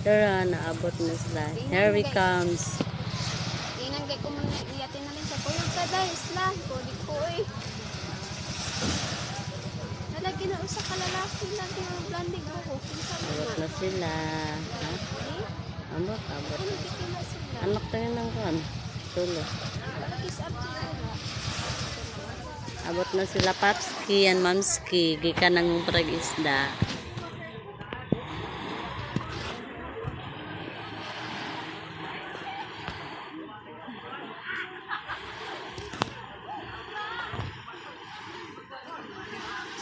Tara, naabot na sila. Here we comes. Ingan kay ko man iyatin na lang sa kuyog ka dahil isla. Kodi ko eh. Nalagi na usa ka lalaki lagi ang blanding ako. Kinsa Abot na. na sila. Ha? Abot. Ano kikila sila? Anak tayo ng kan. Tulo. Kiss up sila. Abot na sila Papski and Mamski. Gikan ng isda.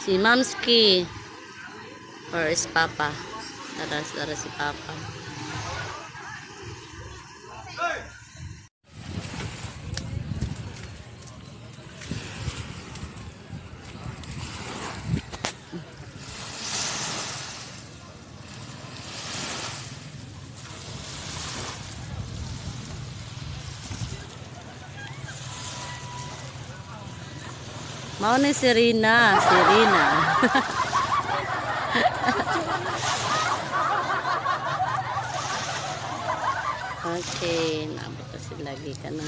Si Mamski. Or is Papa? Tara si Papa. Mao ni Serena. Okay, naabot na sila gikan ng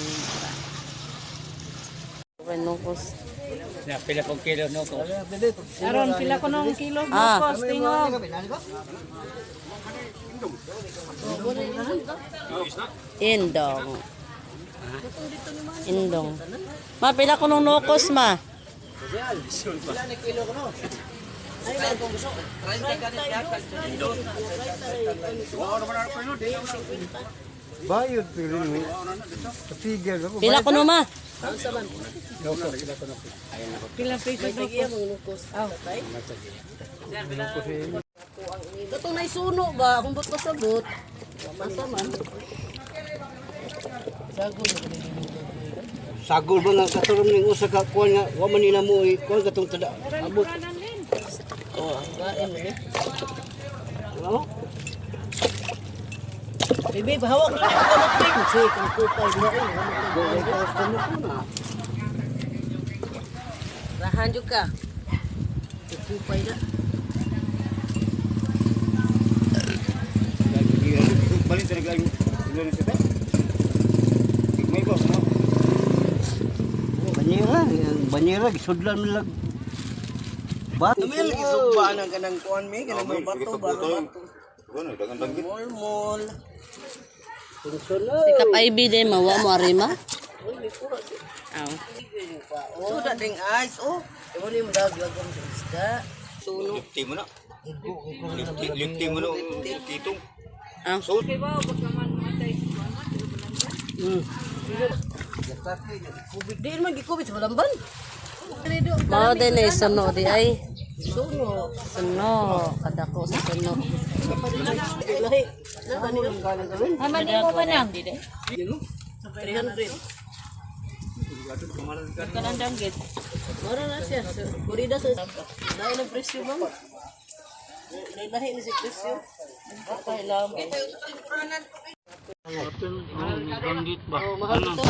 nukos. Na pila kong kilo nukos. Aron pila ko nung kilo Ah. nukos tingog. Indong. Ma, pila ko nung nukos, ma? Bayad pero ni kapigil ako. Pila ko nung, ma? Pila piso nukos. Katong na isuno ba? Kung ba't pasabot? Masa man? Sagol ba nga katurom ning usa ka kuan nga wa man nila mo kuan katong tada abot. Oh, gain mo eh. Ano? Bibi, bahawak na ako kamating. Sige, kung kupay mo eh. Rahan juga. Kupay na. Balik talaga yung Indonesia. May ko no. Banyera gisudlan man lag. Bat. Namil gisugba nang kanang kuan mi kanang mga bato. Ano dagan danggit. Mol. Si Kapaibi din, mawa mo arima? Aw. Suda ding ice oh. Imo ni mo daglag ang isda. Suno. Lipti mo na. Lipti mo na kitong. Aw. Di man gikubit sa balamban. Mao din ay suno di ay. Suno. Kadako sa suno. Haman mo ba nang? 300. Kanang danggit. Mara na siya. Kurida sa dahil ang presyo ba? Lahi ni si presyo. Kailangan mo. Danggit ba? Oh, mahal ito.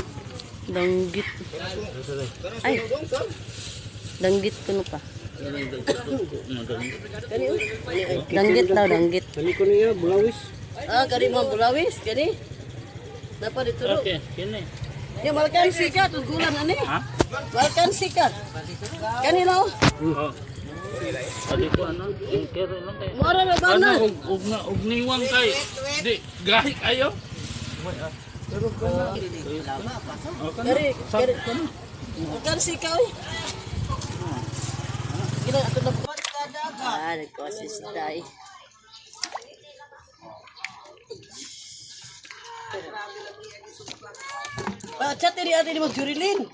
Danggit. Ay. Danggit kuno pa. Danggit daw, danggit. Kani ko niya bulawis. Ah, kari mo bulawis, kani. Dapat dito. Okay, kini. Ya malkan sikat gulan ani. Ha? Malkan sikat. Kani no? Oh. Adi ko ano? Yung kere lang kay. Mora na ba na? Ano ug niwang kay. Di gahi kayo. Kari. Malkan sikat oi. Gila ato na. Ah, nagkosis dai. Ah, chat ni ate ni mo Jurilin.